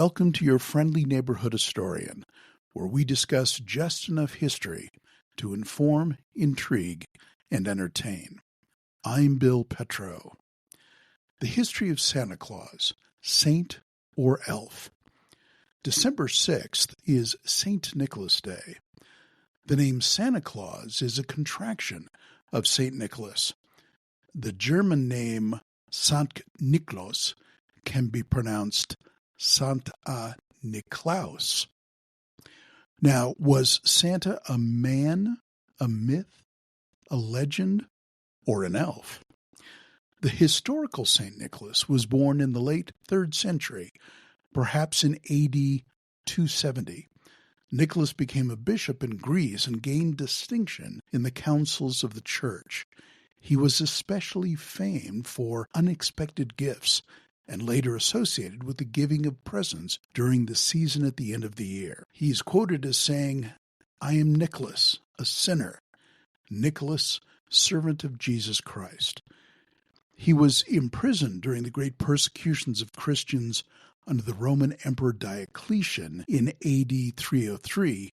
Welcome to your friendly neighborhood historian, where we discuss just enough history to inform, intrigue, and entertain. I'm Bill Petro. The history of Santa Claus, saint or elf. December 6th is St. Nicholas Day. The name Santa Claus is a contraction of St. Nicholas. The German name Sankt Nikolaus can be pronounced Santa Niklaus. Now, was Santa a man, a myth, a legend, or an elf? The historical St. Nicholas was born in the late 3rd century, perhaps in AD 270. Nicholas became a bishop in Greece and gained distinction in the councils of the church. He was especially famed for unexpected gifts and later associated with the giving of presents during the season at the end of the year. He is quoted as saying, "I am Nicholas, a sinner, Nicholas, servant of Jesus Christ." He was imprisoned during the great persecutions of Christians under the Roman Emperor Diocletian in AD 303,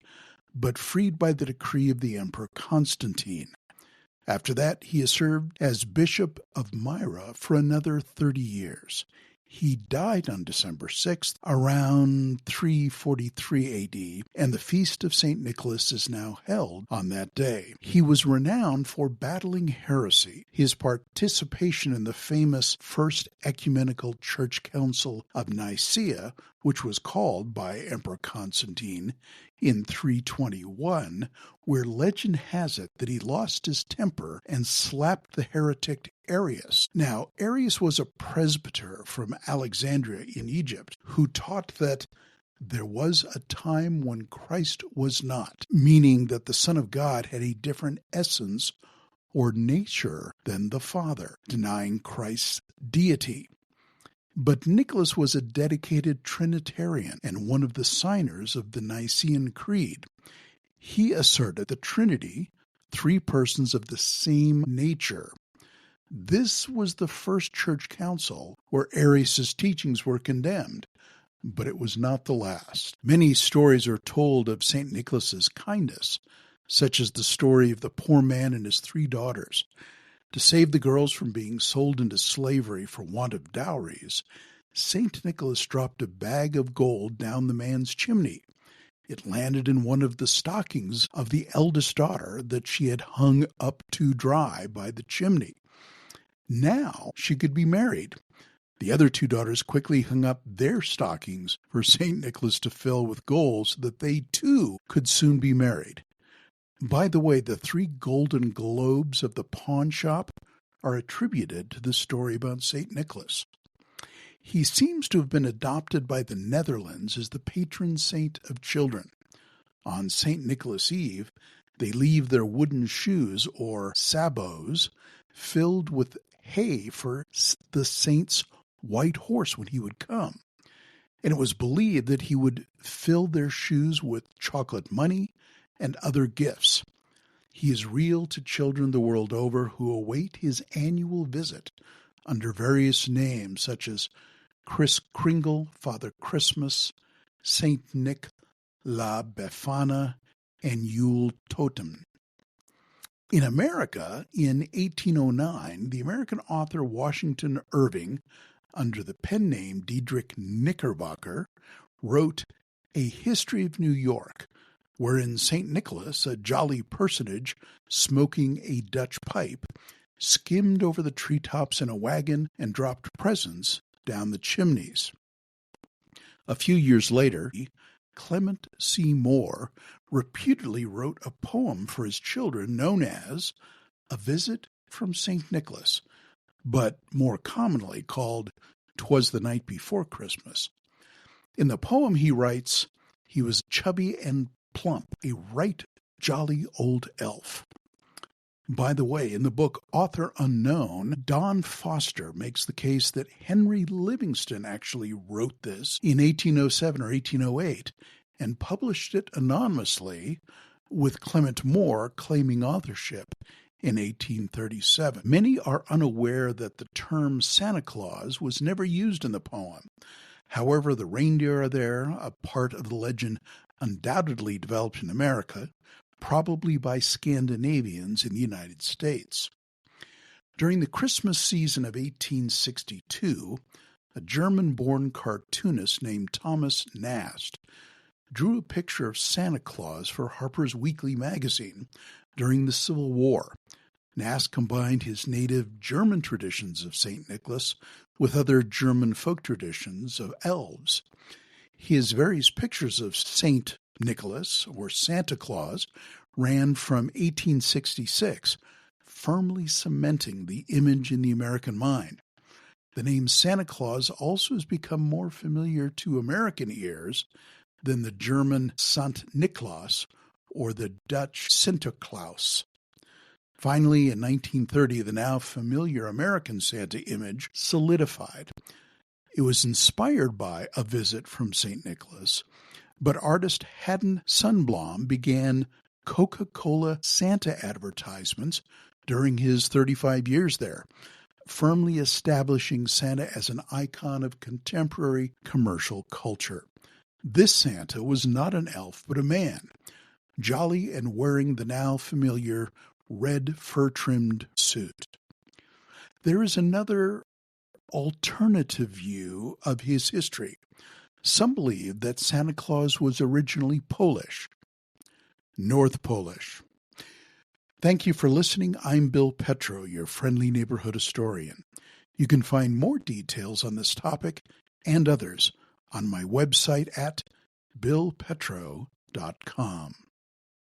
but freed by the decree of the Emperor Constantine. After that, he has served as Bishop of Myra for another 30 years. He died on December 6th, around 343 AD, and the feast of St. Nicholas is now held on that day. He was renowned for battling heresy. His participation in the famous First Ecumenical Church Council of Nicaea, which was called by Emperor Constantine in 321, where legend has it that he lost his temper and slapped the heretic Arius. Now, Arius was a presbyter from Alexandria in Egypt who taught that there was a time when Christ was not, meaning that the Son of God had a different essence or nature than the Father, denying Christ's deity. But Nicholas was a dedicated Trinitarian and one of the signers of the Nicene Creed. He asserted the Trinity, three persons of the same nature. This was the first church council where Arius' teachings were condemned, but it was not the last. Many stories are told of St. Nicholas's kindness, such as the story of the poor man and his 3 daughters. To save the girls from being sold into slavery for want of dowries, St. Nicholas dropped a bag of gold down the man's chimney. It landed in one of the stockings of the eldest daughter that she had hung up to dry by the chimney. Now she could be married. The other 2 daughters quickly hung up their stockings for St. Nicholas to fill with gold so that they too could soon be married. By the way, the 3 golden globes of the pawn shop are attributed to the story about St. Nicholas. He seems to have been adopted by the Netherlands as the patron saint of children. On St. Nicholas Eve, they leave their wooden shoes, or sabots, filled with hay for the saint's white horse when he would come. And it was believed that he would fill their shoes with chocolate money and other gifts. He is real to children the world over who await his annual visit under various names such as Kris Kringle, Father Christmas, Saint Nick, La Befana, and Yule Totem. In America, in 1809, the American author Washington Irving, under the pen name Diedrich Knickerbocker, wrote A History of New York, wherein St. Nicholas, a jolly personage smoking a Dutch pipe, skimmed over the treetops in a wagon and dropped presents down the chimneys. A few years later, Clement C. Moore reputedly wrote a poem for his children known as A Visit from St. Nicholas, but more commonly called 'Twas the Night Before Christmas. In the poem he writes, he was chubby and plump, a right jolly old elf. By the way, in the book Author Unknown, Don Foster makes the case that Henry Livingston actually wrote this in 1807 or 1808 and published it anonymously, with Clement Moore claiming authorship in 1837. Many are unaware that the term Santa Claus was never used in the poem. However, the reindeer are there, a part of the legend undoubtedly developed in America, probably by Scandinavians in the United States. During the Christmas season of 1862, a German-born cartoonist named Thomas Nast drew a picture of Santa Claus for Harper's Weekly magazine during the Civil War. Nast combined his native German traditions of St. Nicholas with other German folk traditions of elves. His various pictures of St. Nicholas, or Santa Claus, ran from 1866, firmly cementing the image in the American mind. The name Santa Claus also has become more familiar to American ears than the German Sant Niklaus or the Dutch Sinterklaas. Finally, in 1930, the now familiar American Santa image solidified. It was inspired by a visit from St. Nicholas, but artist Haddon Sundblom began Coca-Cola Santa advertisements during his 35 years there, firmly establishing Santa as an icon of contemporary commercial culture. This Santa was not an elf, but a man, jolly and wearing the now familiar red fur-trimmed suit. There is another alternative view of his history. Some believe that Santa Claus was originally Polish, North Polish. Thank you for listening. I'm Bill Petro, your friendly neighborhood historian. You can find more details on this topic and others on my website at billpetro.com.